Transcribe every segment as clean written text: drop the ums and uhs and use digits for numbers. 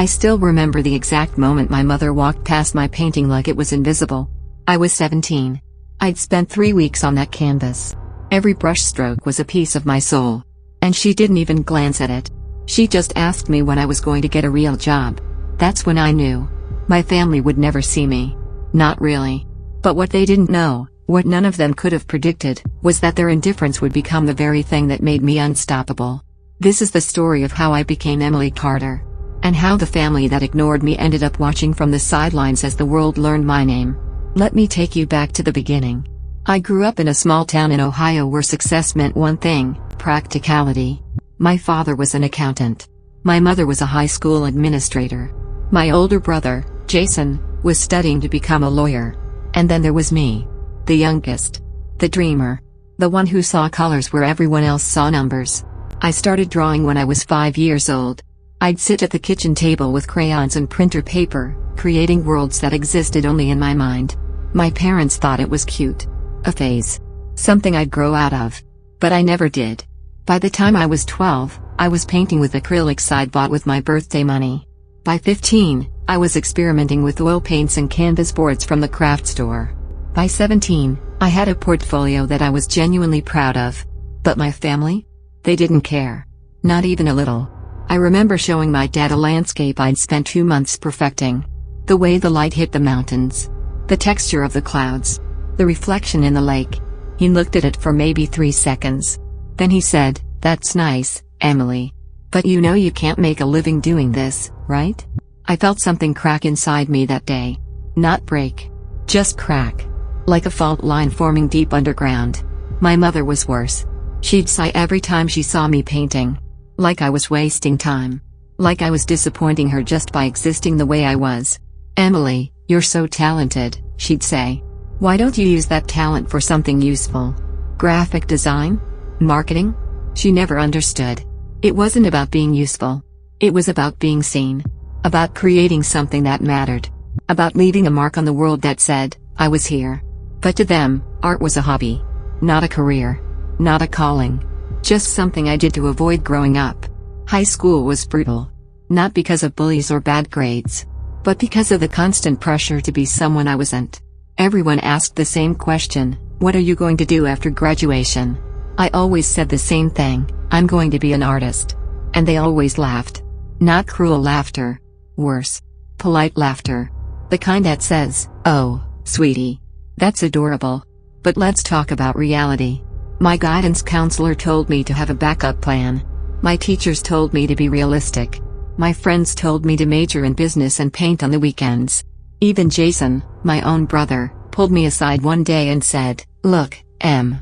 I still remember the exact moment my mother walked past my painting like it was invisible. I was 17. I'd spent 3 weeks on that canvas. Every brushstroke was a piece of my soul. And she didn't even glance at it. She just asked me when I was going to get a real job. That's when I knew. My family would never see me. Not really. But what they didn't know, what none of them could have predicted, was that their indifference would become the very thing that made me unstoppable. This is the story of how I became Emily Carter. And how the family that ignored me ended up watching from the sidelines as the world learned my name. Let me take you back to the beginning. I grew up in a small town in Ohio where success meant one thing: practicality. My father was an accountant. My mother was a high school administrator. My older brother, Jason, was studying to become a lawyer. And then there was me. The youngest. The dreamer. The one who saw colors where everyone else saw numbers. I started drawing when I was 5 years old. I'd sit at the kitchen table with crayons and printer paper, creating worlds that existed only in my mind. My parents thought it was cute. A phase. Something I'd grow out of. But I never did. By the time I was 12, I was painting with acrylics I'd bought with my birthday money. By 15, I was experimenting with oil paints and canvas boards from the craft store. By 17, I had a portfolio that I was genuinely proud of. But my family? They didn't care. Not even a little. I remember showing my dad a landscape I'd spent 2 months perfecting. The way the light hit the mountains. The texture of the clouds. The reflection in the lake. He looked at it for maybe 3 seconds. Then he said, "That's nice, Emily. But you know you can't make a living doing this, right?" I felt something crack inside me that day. Not break. Just crack. Like a fault line forming deep underground. My mother was worse. She'd sigh every time she saw me painting. Like I was wasting time. Like I was disappointing her just by existing the way I was. "Emily, you're so talented," she'd say. "Why don't you use that talent for something useful? Graphic design? Marketing?" She never understood. It wasn't about being useful. It was about being seen. About creating something that mattered. About leaving a mark on the world that said, "I was here." But to them, art was a hobby. Not a career. Not a calling. Just something I did to avoid growing up. High school was brutal. Not because of bullies or bad grades. But because of the constant pressure to be someone I wasn't. Everyone asked the same question: "What are you going to do after graduation?" I always said the same thing: "I'm going to be an artist." And they always laughed. Not cruel laughter. Worse. Polite laughter. The kind that says, "Oh, sweetie. That's adorable. But let's talk about reality." My guidance counselor told me to have a backup plan. My teachers told me to be realistic. My friends told me to major in business and paint on the weekends. Even Jason, my own brother, pulled me aside one day and said, "Look, Em.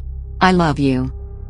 I love you.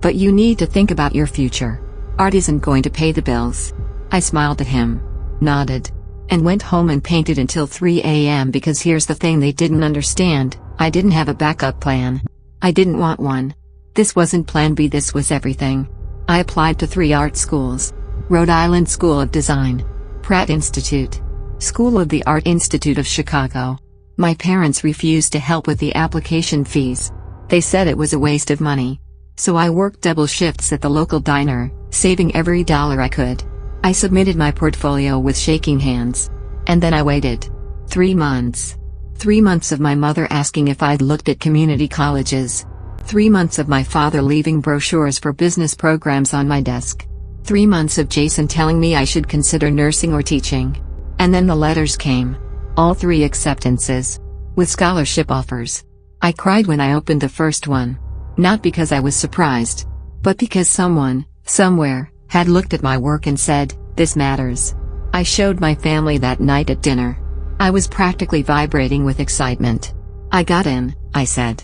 But you need to think about your future. Art isn't going to pay the bills." I smiled at him. Nodded. And went home and painted until 3 a.m. because here's the thing they didn't understand: I didn't have a backup plan. I didn't want one. This wasn't plan B, this was everything. I applied to 3 art schools. Rhode Island School of Design. Pratt Institute. School of the Art Institute of Chicago. My parents refused to help with the application fees. They said it was a waste of money. So I worked double shifts at the local diner, saving every dollar I could. I submitted my portfolio with shaking hands. And then I waited. 3 months. 3 months of my mother asking if I'd looked at community colleges. 3 months of my father leaving brochures for business programs on my desk. 3 months of Jason telling me I should consider nursing or teaching. And then the letters came. All 3 acceptances. With scholarship offers. I cried when I opened the first one. Not because I was surprised. But because someone, somewhere, had looked at my work and said, "This matters." I showed my family that night at dinner. I was practically vibrating with excitement. "I got in," I said.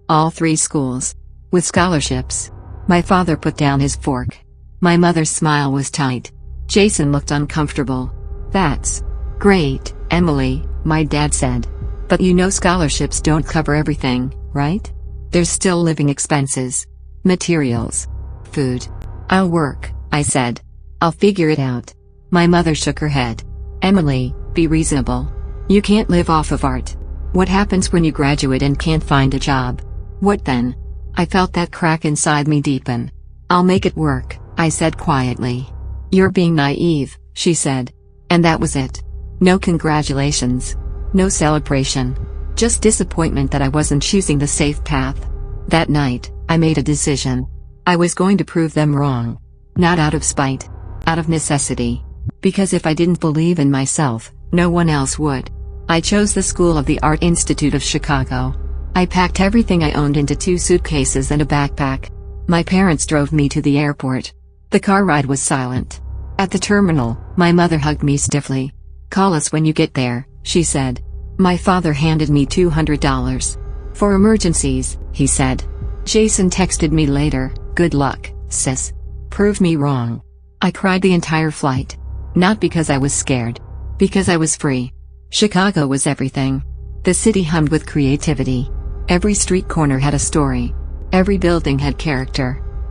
"All 3 schools. With scholarships." My father put down his fork. My mother's smile was tight. Jason looked uncomfortable. "That's great, Emily," my dad said. "But you know scholarships don't cover everything, right? There's still living expenses. Materials. Food." "I'll work," I said. "I'll figure it out." My mother shook her head. "Emily, be reasonable. You can't live off of art. What happens when you graduate and can't find a job? What then?" I felt that crack inside me deepen. "I'll make it work," I said quietly. "You're being naive," she said. And that was it. No congratulations. No celebration. Just disappointment that I wasn't choosing the safe path. That night, I made a decision. I was going to prove them wrong. Not out of spite. Out of necessity. Because if I didn't believe in myself, no one else would. I chose the School of the Art Institute of Chicago. I packed everything I owned into 2 suitcases and a backpack. My parents drove me to the airport. The car ride was silent. At the terminal, my mother hugged me stiffly. "Call us when you get there," she said. My father handed me $200. "For emergencies," he said. Jason texted me later, "Good luck, sis. Prove me wrong." I cried the entire flight. Not because I was scared. Because I was free. Chicago was everything. The city hummed with creativity. Every street corner had a story. Every building had character.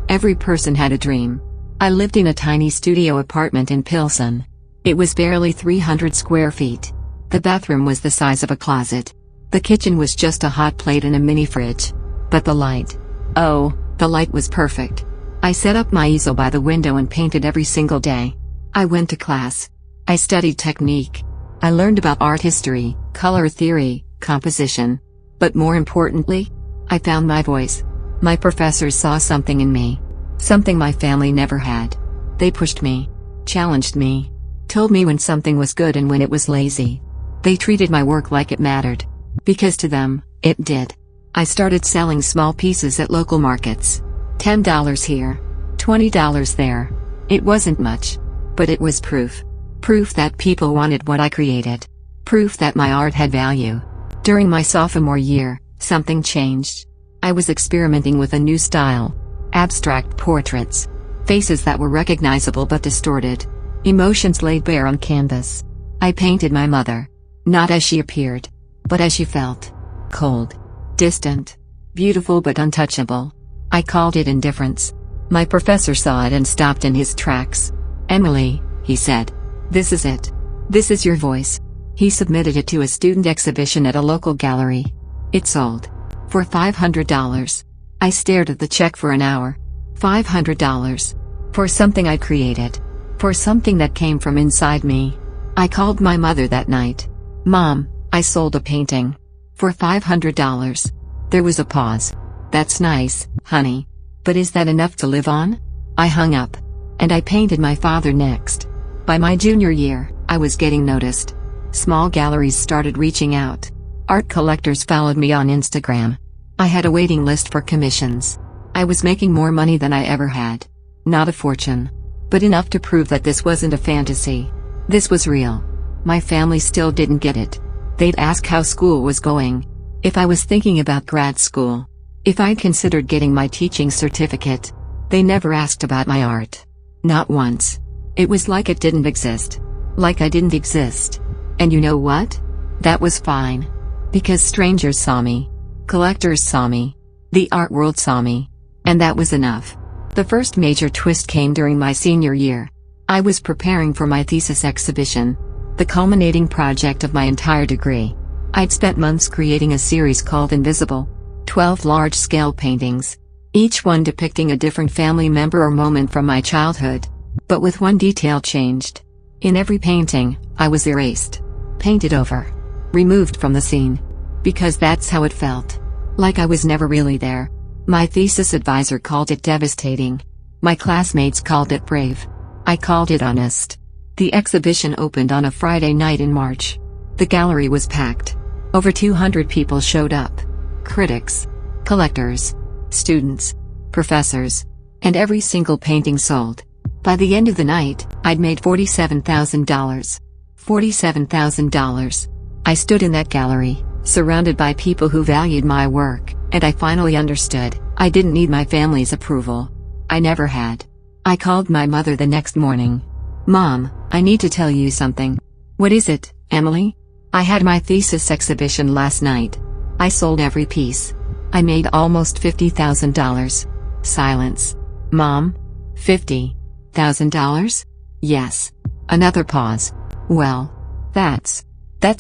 Every person had a dream. I lived in a tiny studio apartment in Pilsen. It was barely 300 square feet. The bathroom was the size of a closet. The kitchen was just a hot plate and a mini fridge. But the light. Oh, the light was perfect. I set up my easel by the window and painted every single day. I went to class. I studied technique. I learned about art history, color theory, composition. But more importantly, I found my voice. My professors saw something in me. Something my family never had. They pushed me. Challenged me. Told me when something was good and when it was lazy. They treated my work like it mattered. Because to them, it did. I started selling small pieces at local markets. $10 here. $20 there. It wasn't much. But it was proof. Proof that people wanted what I created. Proof that my art had value. During my sophomore year, something changed. I was experimenting with a new style. Abstract portraits. Faces that were recognizable but distorted. Emotions laid bare on canvas. I painted my mother. Not as she appeared. But as she felt. Cold. Distant. Beautiful but untouchable. I called it indifference. My professor saw it and stopped in his tracks. "Emily," he said. "This is it. This is your voice." He submitted it to a student exhibition at a local gallery. It sold. For $500. I stared at the check for an hour. $500. For something I created. For something that came from inside me. I called my mother that night. "Mom, I sold a painting. For $500. There was a pause. "That's nice, honey. But is that enough to live on?" I hung up. And I painted my father next. By my junior year, I was getting noticed. Small galleries started reaching out. Art collectors followed me on Instagram. I had a waiting list for commissions. I was making more money than I ever had. Not a fortune. But enough to prove that this wasn't a fantasy. This was real. My family still didn't get it. They'd ask how school was going. If I was thinking about grad school. If I'd considered getting my teaching certificate. They never asked about my art. Not once. It was like it didn't exist. Like I didn't exist. And you know what? That was fine. Because strangers saw me. Collectors saw me. The art world saw me. And that was enough. The first major twist came during my senior year. I was preparing for my thesis exhibition. The culminating project of my entire degree. I'd spent months creating a series called Invisible. 12 large-scale paintings. Each one depicting a different family member or moment from my childhood. But with one detail changed. In every painting, I was erased. Painted over. Removed from the scene. Because that's how it felt. Like I was never really there. My thesis advisor called it devastating. My classmates called it brave. I called it honest. The exhibition opened on a Friday night in March. The gallery was packed. Over 200 people showed up. Critics. Collectors. Students. Professors. And every single painting sold. By the end of the night, I'd made $47,000. $47,000. I stood in that gallery, surrounded by people who valued my work, and I finally understood, I didn't need my family's approval. I never had. I called my mother the next morning. "Mom, I need to tell you something." "What is it, Emily?" "I had my thesis exhibition last night. I sold every piece. I made almost $50,000. Silence. "Mom? $50,000? "Yes." Another pause. "Well, that's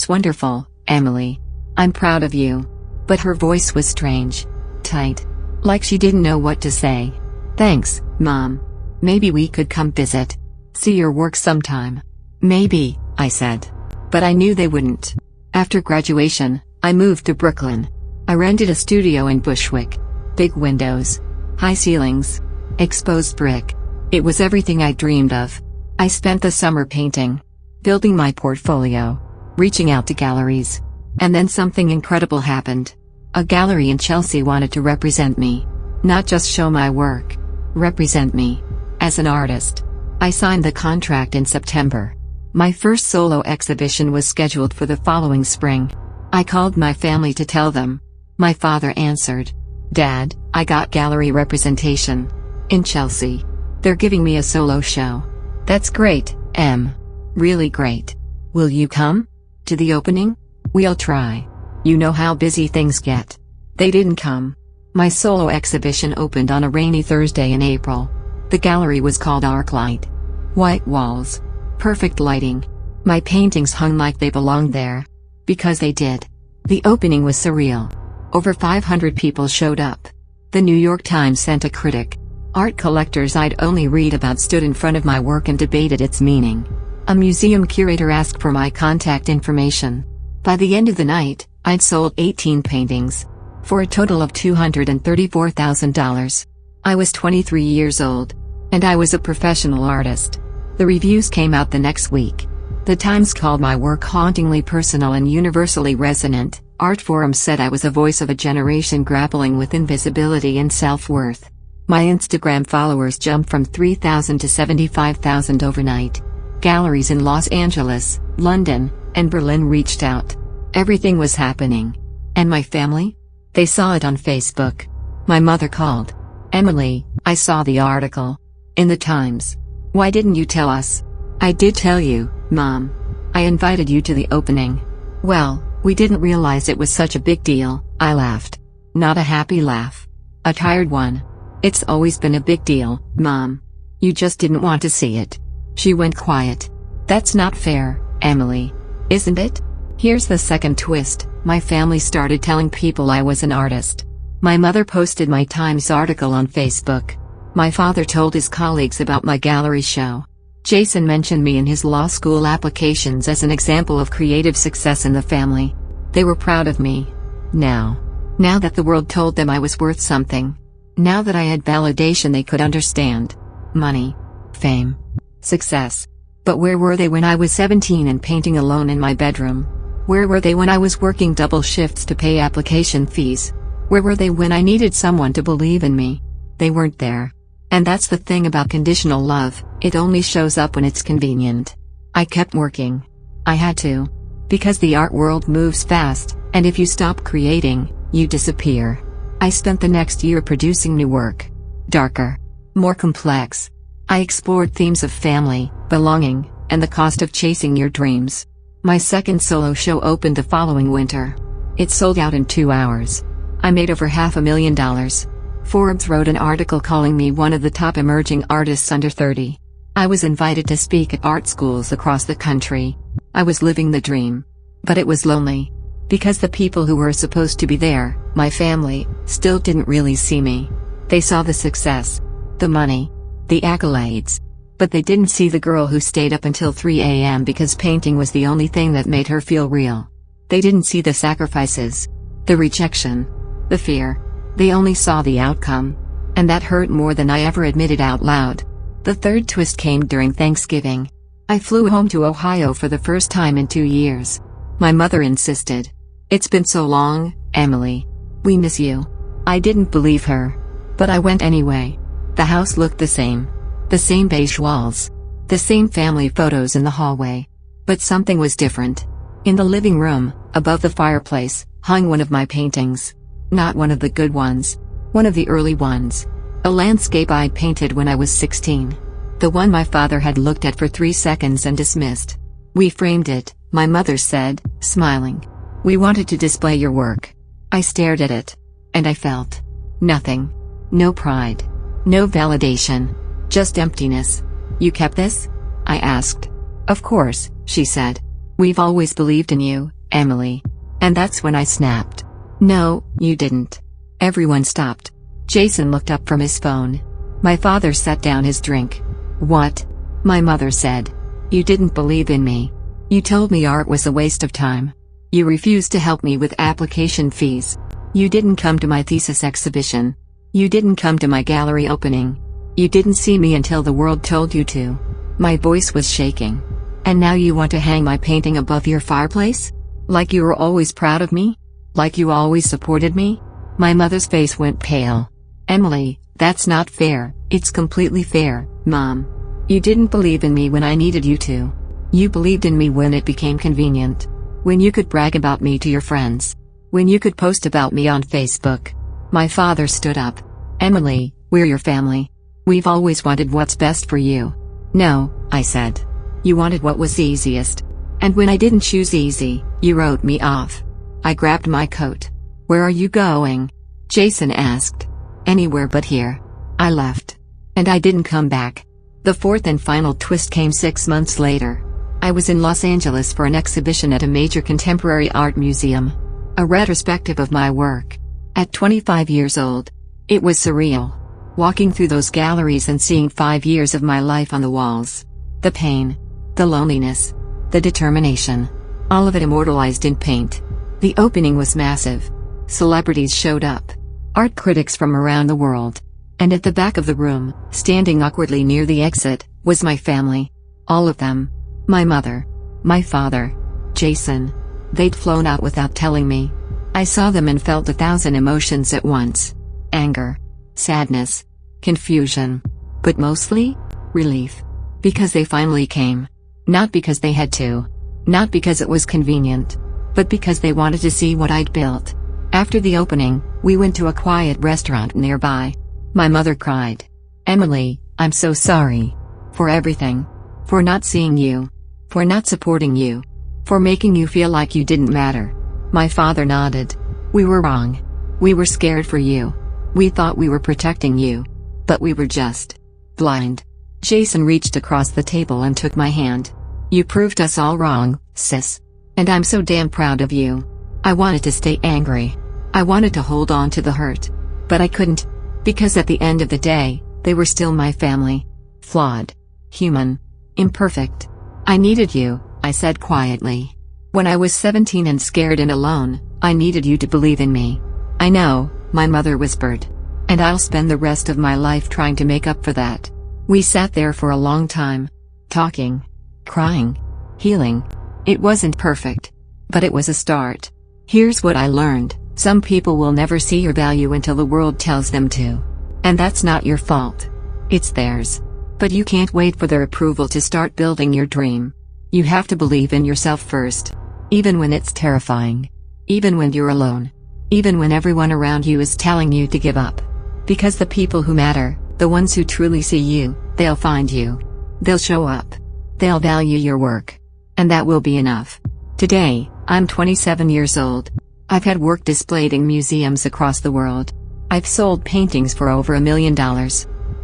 wonderful, Emily. I'm proud of you." But her voice was strange. Tight. Like she didn't know what to say. "Thanks, Mom. Maybe we could come visit. See your work sometime." "Maybe," I said. But I knew they wouldn't. After graduation, I moved to Brooklyn. I rented a studio in Bushwick. Big windows. High ceilings. Exposed brick. It was everything I dreamed of. I spent the summer painting. Building my portfolio. Reaching out to galleries. And then something incredible happened. A gallery in Chelsea wanted to represent me. Not just show my work. Represent me. As an artist. I signed the contract in September. My first solo exhibition was scheduled for the following spring. I called my family to tell them. My father answered. Dad, I got gallery representation. In Chelsea. They're giving me a solo show. That's great, Em. Really great. Will you come? To the opening? We'll try. You know how busy things get. They didn't come. My solo exhibition opened on a rainy Thursday in April. The gallery was called Arclight. White walls. Perfect lighting. My paintings hung like they belonged there. Because they did. The opening was surreal. Over 500 people showed up. The New York Times sent a critic. Art collectors I'd only read about stood in front of my work and debated its meaning. A museum curator asked for my contact information. By the end of the night, I'd sold 18 paintings. For a total of $234,000. I was 23 years old. And I was a professional artist. The reviews came out the next week. The Times called my work hauntingly personal and universally resonant. Art Forum said I was a voice of a generation grappling with invisibility and self-worth. My Instagram followers jumped from 3,000 to 75,000 overnight. Galleries in Los Angeles, London, and Berlin reached out. Everything was happening. And my family? They saw it on Facebook. My mother called. Emily, I saw the article. In the Times. Why didn't you tell us? I did tell you, Mom. I invited you to the opening. Well, we didn't realize it was such a big deal, I laughed. Not a happy laugh. A tired one. It's always been a big deal, Mom. You just didn't want to see it. She went quiet. That's not fair, Emily. Isn't it? Here's the second twist. My family started telling people I was an artist. My mother posted my Times article on Facebook. My father told his colleagues about my gallery show. Jason mentioned me in his law school applications as an example of creative success in the family. They were proud of me. Now that the world told them I was worth something. Now that I had validation they could understand. Money. Fame. Success. But where were they when I was 17 and painting alone in my bedroom? Where were they when I was working double shifts to pay application fees? Where were they when I needed someone to believe in me? They weren't there. And that's the thing about conditional love, it only shows up when it's convenient. I kept working. I had to. Because the art world moves fast, and if you stop creating, you disappear. I spent the next year producing new work. Darker. More complex. I explored themes of family, belonging, and the cost of chasing your dreams. My second solo show opened the following winter. It sold out in 2 hours. I made over $500,000. Forbes wrote an article calling me one of the top emerging artists under 30. I was invited to speak at art schools across the country. I was living the dream. But it was lonely. Because the people who were supposed to be there, my family, still didn't really see me. They saw the success, the money, the accolades. But they didn't see the girl who stayed up until 3 a.m. because painting was the only thing that made her feel real. They didn't see the sacrifices, the rejection, the fear. They only saw the outcome. And that hurt more than I ever admitted out loud. The third twist came during Thanksgiving. I flew home to Ohio for the first time in 2 years. My mother insisted. It's been so long, Emily. We miss you. I didn't believe her. But I went anyway. The house looked the same. The same beige walls. The same family photos in the hallway. But something was different. In the living room, above the fireplace, hung one of my paintings. Not one of the good ones. One of the early ones. A landscape I'd painted when I was 16. The one my father had looked at for 3 seconds and dismissed. We framed it, my mother said, smiling. We wanted to display your work. I stared at it. And I felt nothing. No pride. No validation. Just emptiness. You kept this? I asked. Of course, she said. We've always believed in you, Emily. And that's when I snapped. No, you didn't. Everyone stopped. Jason looked up from his phone. My father set down his drink. What? My mother said. You didn't believe in me. You told me art was a waste of time. You refused to help me with application fees. You didn't come to my thesis exhibition. You didn't come to my gallery opening. You didn't see me until the world told you to. My voice was shaking. And now you want to hang my painting above your fireplace? Like you were always proud of me? Like you always supported me? My mother's face went pale. Emily, that's not fair. It's completely fair, Mom. You didn't believe in me when I needed you to. You believed in me when it became convenient. When you could brag about me to your friends. When you could post about me on Facebook. My father stood up. Emily, we're your family. We've always wanted what's best for you. No, I said. You wanted what was easiest. And when I didn't choose easy, you wrote me off. I grabbed my coat. Where are you going? Jason asked. Anywhere but here. I left. And I didn't come back. The fourth and final twist came 6 months later. I was in Los Angeles for an exhibition at a major contemporary art museum. A retrospective of my work. At 25 years old. It was surreal. Walking through those galleries and seeing 5 years of my life on the walls. The pain. The loneliness. The determination. All of it immortalized in paint. The opening was massive. Celebrities showed up. Art critics from around the world. And at the back of the room, standing awkwardly near the exit, was my family. All of them. My mother. My father. Jason. They'd flown out without telling me. I saw them and felt 1,000 emotions at once. Anger. Sadness. Confusion. But mostly, relief. Because they finally came. Not because they had to. Not because it was convenient. But because they wanted to see what I'd built. After the opening, we went to a quiet restaurant nearby. My mother cried. Emily, I'm so sorry. For everything. For not seeing you. For not supporting you. For making you feel like you didn't matter. My father nodded. We were wrong. We were scared for you. We thought we were protecting you. But we were just blind. Jason reached across the table and took my hand. You proved us all wrong, sis. And I'm so damn proud of you. I wanted to stay angry. I wanted to hold on to the hurt. But I couldn't. Because at the end of the day, they were still my family. Flawed. Human. Imperfect. I needed you, I said quietly. When I was 17 and scared and alone, I needed you to believe in me. I know, my mother whispered. And I'll spend the rest of my life trying to make up for that. We sat there for a long time. Talking. Crying. Healing. It wasn't perfect. But it was a start. Here's what I learned. Some people will never see your value until the world tells them to. And that's not your fault. It's theirs. But you can't wait for their approval to start building your dream. You have to believe in yourself first. Even when it's terrifying. Even when you're alone. Even when everyone around you is telling you to give up. Because the people who matter, the ones who truly see you, they'll find you. They'll show up. They'll value your work. And that will be enough. Today, I'm 27 years old. I've had work displayed in museums across the world. I've sold paintings for over $1 million.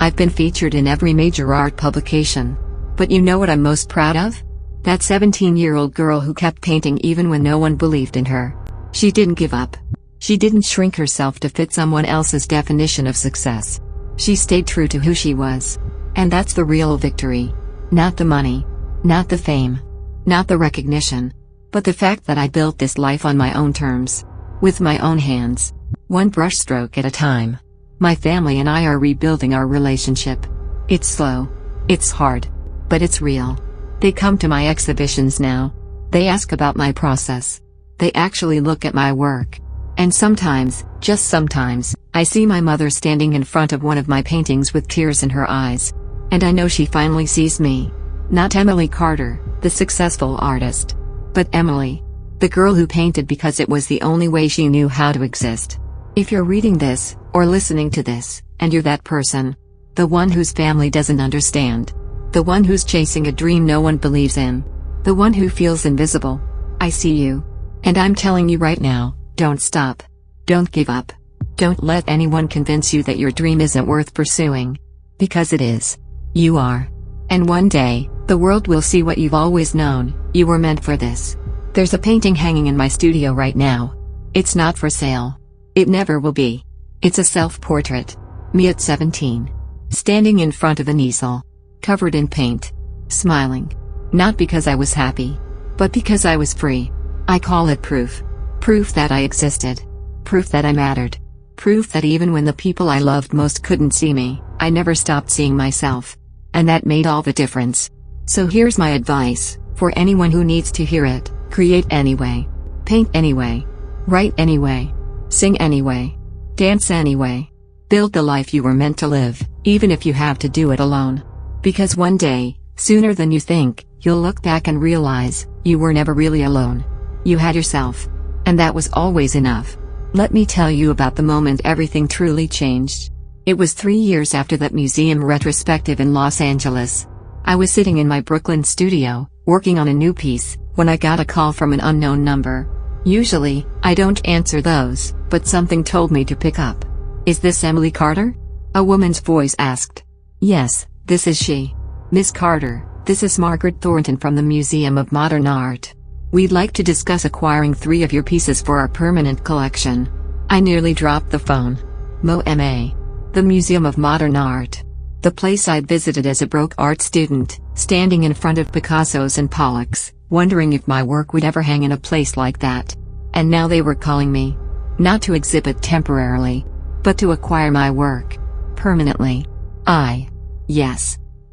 I've been featured in every major art publication. But you know what I'm most proud of? That 17-year-old girl who kept painting even when no one believed in her. She didn't give up. She didn't shrink herself to fit someone else's definition of success. She stayed true to who she was. And that's the real victory. Not the money. Not the fame. Not the recognition. But the fact that I built this life on my own terms. With my own hands. One brushstroke at a time. My family and I are rebuilding our relationship. It's slow. It's hard. But it's real. They come to my exhibitions now. They ask about my process. They actually look at my work. And sometimes, just sometimes, I see my mother standing in front of one of my paintings with tears in her eyes. And I know she finally sees me. Not Emily Carter, the successful artist. But Emily. The girl who painted because it was the only way she knew how to exist. If you're reading this, or listening to this, and you're that person. The one whose family doesn't understand. The one who's chasing a dream no one believes in. The one who feels invisible. I see you. And I'm telling you right now, don't stop. Don't give up. Don't let anyone convince you that your dream isn't worth pursuing. Because it is. You are. And one day, the world will see what you've always known, you were meant for this. There's a painting hanging in my studio right now. It's not for sale. It never will be. It's a self-portrait. Me at 17. Standing in front of an easel. Covered in paint. Smiling. Not because I was happy. But because I was free. I call it proof. Proof that I existed. Proof that I mattered. Proof that even when the people I loved most couldn't see me, I never stopped seeing myself. And that made all the difference. So here's my advice, for anyone who needs to hear it: create anyway. Paint anyway. Write anyway. Sing anyway. Dance anyway. Build the life you were meant to live, even if you have to do it alone. Because one day, sooner than you think, you'll look back and realize, you were never really alone. You had yourself. And that was always enough. Let me tell you about the moment everything truly changed. It was 3 years after that museum retrospective in Los Angeles. I was sitting in my Brooklyn studio, working on a new piece, when I got a call from an unknown number. Usually, I don't answer those, but something told me to pick up. "Is this Emily Carter?" a woman's voice asked. "Yes, this is she. Miss Carter, this is Margaret Thornton from the Museum of Modern Art. We'd like to discuss acquiring 3 of your pieces for our permanent collection." I nearly dropped the phone. MoMA. The Museum of Modern Art. The place I'd visited as a broke art student, standing in front of Picassos and Pollocks, wondering if my work would ever hang in a place like that. And now they were calling me. Not to exhibit temporarily, but to acquire my work. Permanently.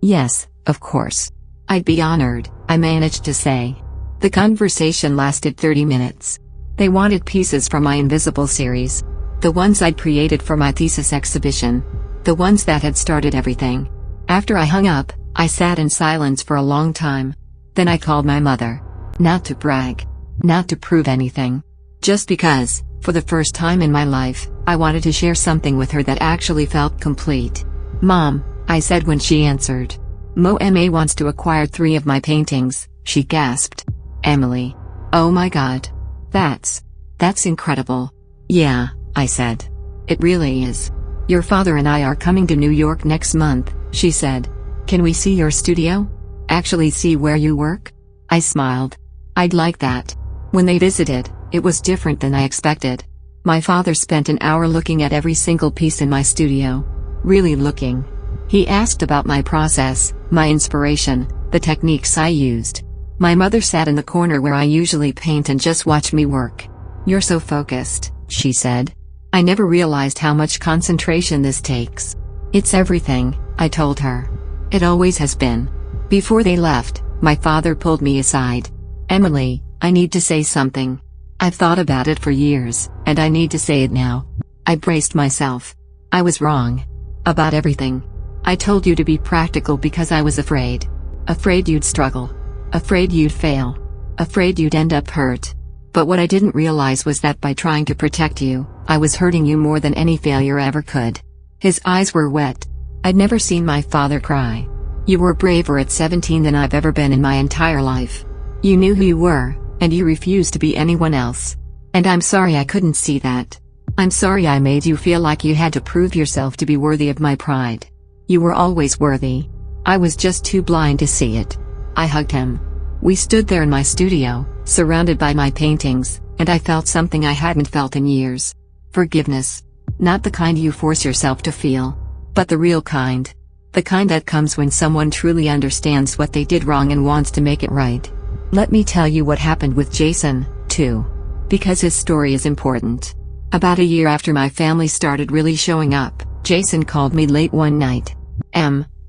Yes, of course. I'd be honored, I managed to say. The conversation lasted 30 minutes. They wanted pieces from my Invisible series. The ones I'd created for my thesis exhibition. The ones that had started everything. After I hung up, I sat in silence for a long time. Then I called my mother. Not to brag. Not to prove anything. Just because, for the first time in my life, I wanted to share something with her that actually felt complete. "Mom," I said when she answered. "MoMA wants to acquire 3 of my paintings," she gasped. "Emily. Oh my God. That's incredible." "Yeah," I said. "It really is. Your father and I are coming to New York next month," she said. "Can we see your studio? Actually see where you work?" I smiled. I'd like that. When they visited, it was different than I expected. My father spent an hour looking at every single piece in my studio. Really looking. He asked about my process, my inspiration, the techniques I used. My mother sat in the corner where I usually paint and just watched me work. "You're so focused," she said. "I never realized how much concentration this takes." "It's everything," I told her. "It always has been." Before they left, my father pulled me aside. "Emily, I need to say something. I've thought about it for years, and I need to say it now." I braced myself. I was wrong. About everything. I told you to be practical because I was afraid. Afraid you'd struggle. Afraid you'd fail. Afraid you'd end up hurt. But what I didn't realize was that by trying to protect you, I was hurting you more than any failure ever could. His eyes were wet. I'd never seen my father cry. "You were braver at 17 than I've ever been in my entire life. You knew who you were, and you refused to be anyone else. And I'm sorry I couldn't see that. I'm sorry I made you feel like you had to prove yourself to be worthy of my pride. You were always worthy. I was just too blind to see it." I hugged him. We stood there in my studio, surrounded by my paintings, and I felt something I hadn't felt in years. Forgiveness. Not the kind you force yourself to feel, but the real kind. The kind that comes when someone truly understands what they did wrong and wants to make it right. Let me tell you what happened with Jason, too. Because his story is important. About a year after my family started really showing up, Jason called me late one night.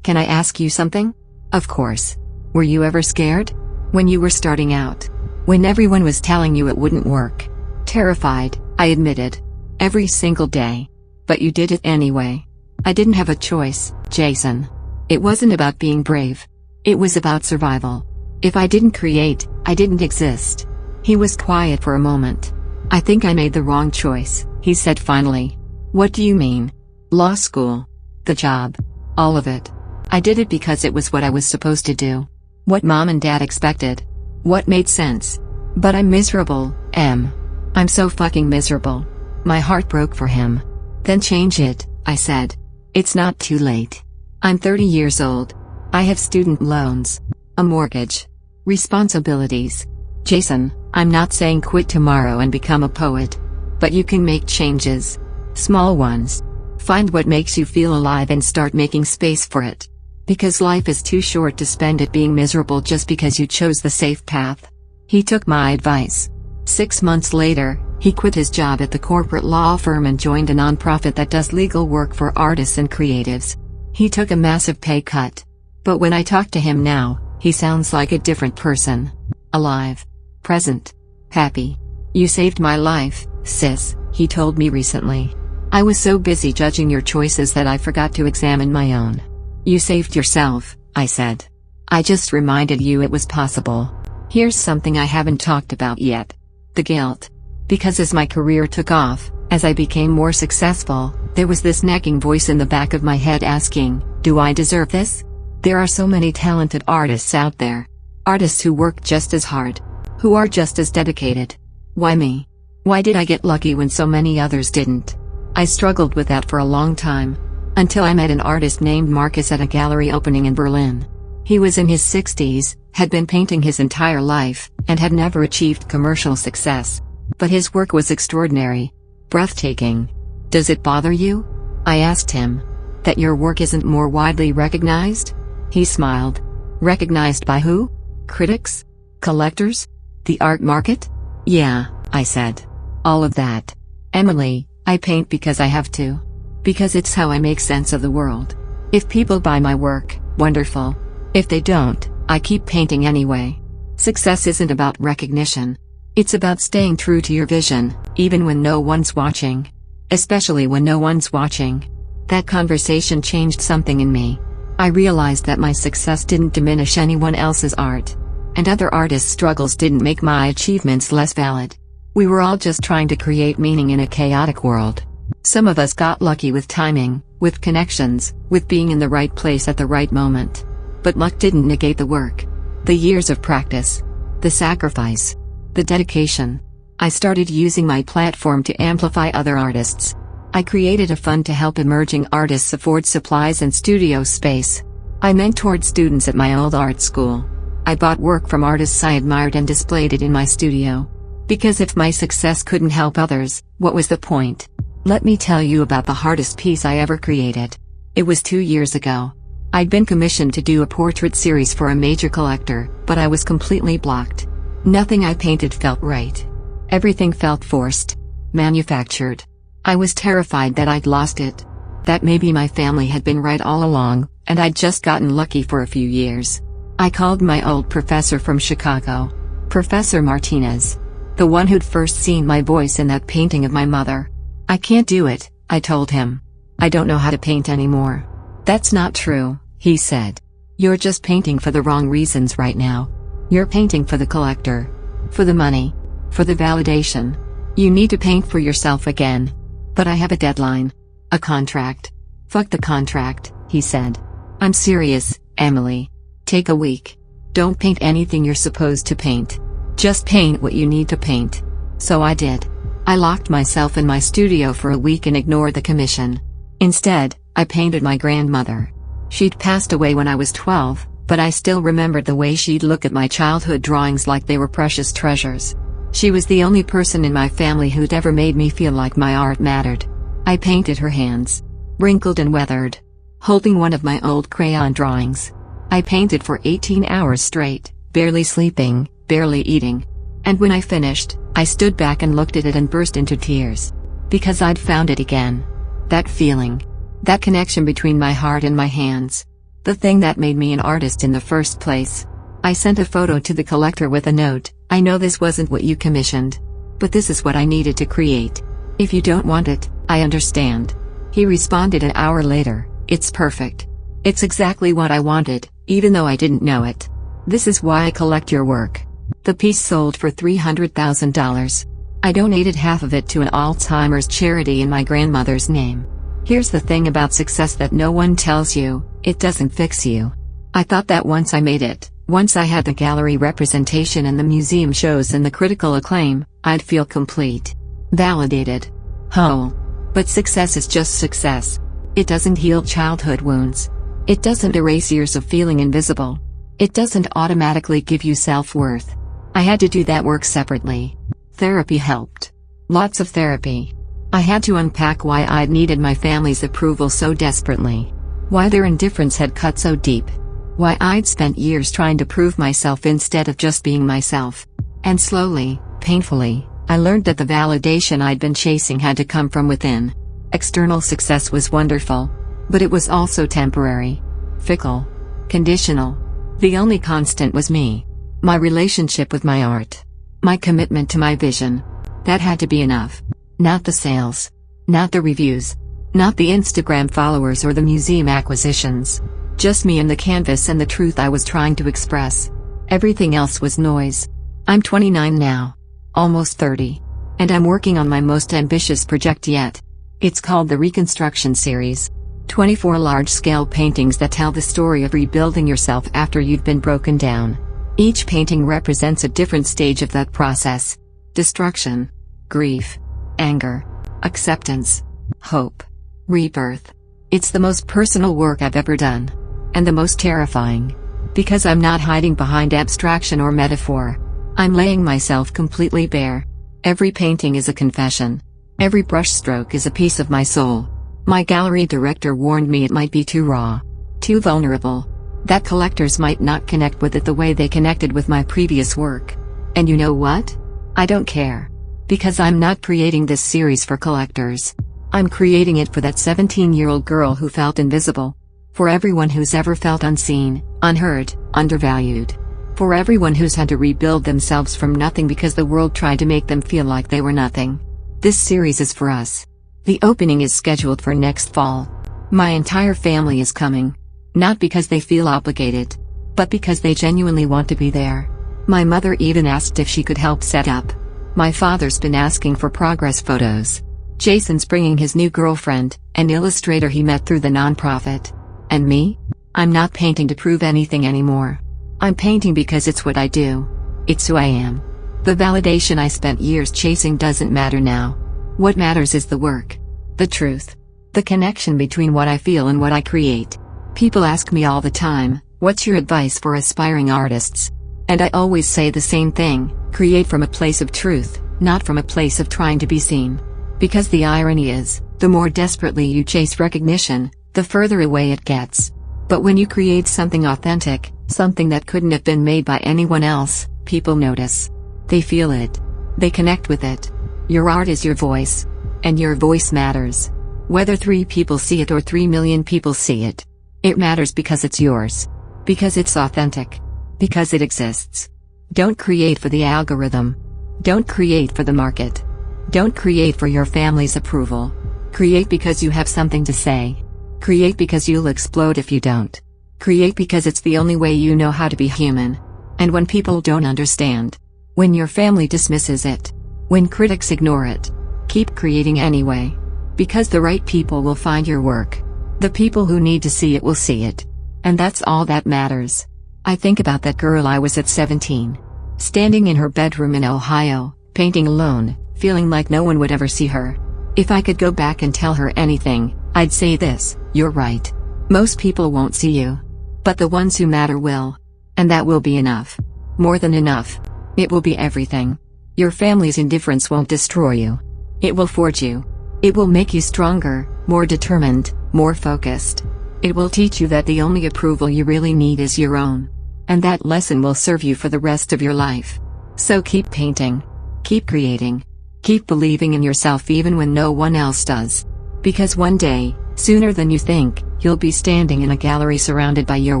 Can I ask you something?" "Of course." "Were you ever scared? When you were starting out? When everyone was telling you it wouldn't work?" "Terrified," I admitted. "Every single day. But you did it anyway." "I didn't have a choice, Jason. It wasn't about being brave. It was about survival. If I didn't create, I didn't exist." He was quiet for a moment. "I think I made the wrong choice," he said finally. "What do you mean?" "Law school. The job. All of it. I did it because it was what I was supposed to do. What mom and dad expected. What made sense. But I'm miserable, I'm so fucking miserable." My heart broke for him. "Then change it," I said. "It's not too late. I'm 30 years old. I have student loans. A mortgage. Responsibilities. Jason, I'm not saying quit tomorrow and become a poet. But you can make changes. Small ones. Find what makes you feel alive and start making space for it. Because life is too short to spend it being miserable just because you chose the safe path." He took my advice. 6 months later, he quit his job at the corporate law firm and joined a nonprofit that does legal work for artists and creatives. He took a massive pay cut. But when I talk to him now, he sounds like a different person. Alive. Present. Happy. "You saved my life, sis," he told me recently. "I was so busy judging your choices that I forgot to examine my own." "You saved yourself," I said. "I just reminded you it was possible." Here's something I haven't talked about yet. The guilt. Because as my career took off, as I became more successful, there was this nagging voice in the back of my head asking, "Do I deserve this?" There are so many talented artists out there. Artists who work just as hard. Who are just as dedicated. Why me? Why did I get lucky when so many others didn't? I struggled with that for a long time. Until I met an artist named Marcus at a gallery opening in Berlin. He was in his 60s, had been painting his entire life, and had never achieved commercial success. But his work was extraordinary. Breathtaking. "Does it bother you?" I asked him. "That your work isn't more widely recognized?" He smiled. "Recognized by who? Critics? Collectors? The art market?" "Yeah," I said. "All of that. Emily, I paint because I have to. Because it's how I make sense of the world. If people buy my work, wonderful. If they don't, I keep painting anyway." Success isn't about recognition. It's about staying true to your vision, even when no one's watching. Especially when no one's watching. That conversation changed something in me. I realized that my success didn't diminish anyone else's art. And other artists' struggles didn't make my achievements less valid. We were all just trying to create meaning in a chaotic world. Some of us got lucky with timing, with connections, with being in the right place at the right moment. But luck didn't negate the work. The years of practice. The sacrifice. The dedication. I started using my platform to amplify other artists. I created a fund to help emerging artists afford supplies and studio space. I mentored students at my old art school. I bought work from artists I admired and displayed it in my studio. Because if my success couldn't help others, what was the point? Let me tell you about the hardest piece I ever created. It was 2 years ago. I'd been commissioned to do a portrait series for a major collector, but I was completely blocked. Nothing I painted felt right. Everything felt forced. Manufactured. I was terrified that I'd lost it. That maybe my family had been right all along, and I'd just gotten lucky for a few years. I called my old professor from Chicago. Professor Martinez. The one who'd first seen my voice in that painting of my mother. "I can't do it," I told him. "I don't know how to paint anymore." "That's not true," he said. "You're just painting for the wrong reasons right now. You're painting for the collector. For the money. For the validation. You need to paint for yourself again." "But I have a deadline. A contract." "Fuck the contract," he said. "I'm serious, Emily. Take a week. Don't paint anything you're supposed to paint. Just paint what you need to paint." So I did. I locked myself in my studio for a week and ignored the commission. Instead, I painted my grandmother. She'd passed away when I was 12, but I still remembered the way she'd look at my childhood drawings like they were precious treasures. She was the only person in my family who'd ever made me feel like my art mattered. I painted her hands. Wrinkled and weathered. Holding one of my old crayon drawings. I painted for 18 hours straight, barely sleeping, barely eating. And when I finished, I stood back and looked at it and burst into tears. Because I'd found it again. That feeling. That connection between my heart and my hands. The thing that made me an artist in the first place. I sent a photo to the collector with a note. "I know this wasn't what you commissioned. But this is what I needed to create. If you don't want it, I understand." He responded an hour later, "It's perfect. It's exactly what I wanted, even though I didn't know it. This is why I collect your work." The piece sold for $300,000. I donated half of it to an Alzheimer's charity in my grandmother's name. Here's the thing about success that no one tells you: it doesn't fix you. I thought that once I made it, once I had the gallery representation and the museum shows and the critical acclaim, I'd feel complete. Validated. Whole. But success is just success. It doesn't heal childhood wounds. It doesn't erase years of feeling invisible. It doesn't automatically give you self-worth. I had to do that work separately. Therapy helped. Lots of therapy. I had to unpack why I'd needed my family's approval so desperately. Why their indifference had cut so deep. Why I'd spent years trying to prove myself instead of just being myself. And slowly, painfully, I learned that the validation I'd been chasing had to come from within. External success was wonderful, but it was also temporary, fickle, conditional. The only constant was me. My relationship with my art. My commitment to my vision. That had to be enough. Not the sales. Not the reviews. Not the Instagram followers or the museum acquisitions. Just me and the canvas and the truth I was trying to express. Everything else was noise. I'm 29 now. Almost 30. And I'm working on my most ambitious project yet. It's called the Reconstruction Series. 24 large-scale paintings that tell the story of rebuilding yourself after you've been broken down. Each painting represents a different stage of that process. Destruction. Grief. Anger. Acceptance. Hope. Rebirth. It's the most personal work I've ever done. And the most terrifying. Because I'm not hiding behind abstraction or metaphor. I'm laying myself completely bare. Every painting is a confession. Every brushstroke is a piece of my soul. My gallery director warned me it might be too raw. Too vulnerable. That collectors might not connect with it the way they connected with my previous work. And you know what? I don't care. Because I'm not creating this series for collectors. I'm creating it for that 17-year-old girl who felt invisible. For everyone who's ever felt unseen, unheard, undervalued. For everyone who's had to rebuild themselves from nothing because the world tried to make them feel like they were nothing. This series is for us. The opening is scheduled for next fall. My entire family is coming. Not because they feel obligated, but because they genuinely want to be there. My mother even asked if she could help set up. My father's been asking for progress photos. Jason's bringing his new girlfriend, an illustrator he met through the nonprofit. And me? I'm not painting to prove anything anymore. I'm painting because it's what I do. It's who I am. The validation I spent years chasing doesn't matter now. What matters is the work. The truth. The connection between what I feel and what I create. People ask me all the time, what's your advice for aspiring artists? And I always say the same thing, create from a place of truth, not from a place of trying to be seen. Because the irony is, the more desperately you chase recognition, the further away it gets. But when you create something authentic, something that couldn't have been made by anyone else, people notice. They feel it. They connect with it. Your art is your voice. And your voice matters. Whether 3 people see it or 3 million people see it. It matters because it's yours. Because it's authentic. Because it exists. Don't create for the algorithm. Don't create for the market. Don't create for your family's approval. Create because you have something to say. Create because you'll explode if you don't. Create because it's the only way you know how to be human. And when people don't understand. When your family dismisses it. When critics ignore it. Keep creating anyway. Because the right people will find your work. The people who need to see it will see it. And that's all that matters. I think about that girl I was at 17. Standing in her bedroom in Ohio, painting alone, feeling like no one would ever see her. If I could go back and tell her anything, I'd say this: you're right. Most people won't see you. But the ones who matter will. And that will be enough. More than enough. It will be everything. Your family's indifference won't destroy you. It will forge you. It will make you stronger, more determined, more focused. It will teach you that the only approval you really need is your own. And that lesson will serve you for the rest of your life. So keep painting. Keep creating. Keep believing in yourself even when no one else does. Because one day, sooner than you think, you'll be standing in a gallery surrounded by your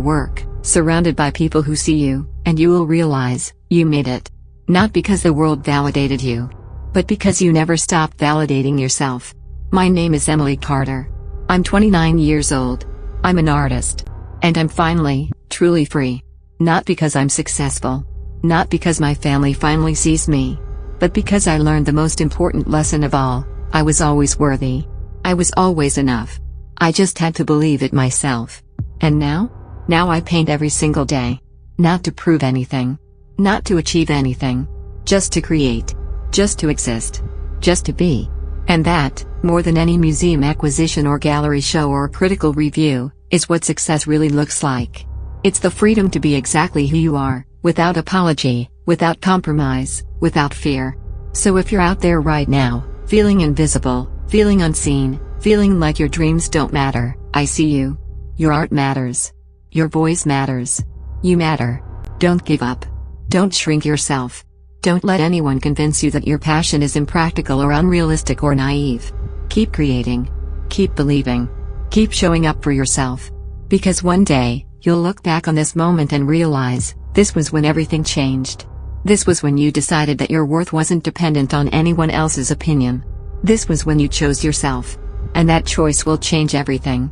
work, surrounded by people who see you, and you will realize, you made it. Not because the world validated you. But because you never stopped validating yourself. My name is Emily Carter. I'm 29 years old. I'm an artist. And I'm finally, truly free. Not because I'm successful. Not because my family finally sees me. But because I learned the most important lesson of all: I was always worthy. I was always enough. I just had to believe it myself. And now? Now I paint every single day. Not to prove anything. Not to achieve anything. Just to create. Just to exist. Just to be. And that, more than any museum acquisition or gallery show or critical review, is what success really looks like. It's the freedom to be exactly who you are, without apology, without compromise, without fear. So if you're out there right now, feeling invisible, feeling unseen, feeling like your dreams don't matter, I see you. Your art matters. Your voice matters. You matter. Don't give up. Don't shrink yourself. Don't let anyone convince you that your passion is impractical or unrealistic or naive. Keep creating. Keep believing. Keep showing up for yourself. Because one day, you'll look back on this moment and realize, this was when everything changed. This was when you decided that your worth wasn't dependent on anyone else's opinion. This was when you chose yourself. And that choice will change everything.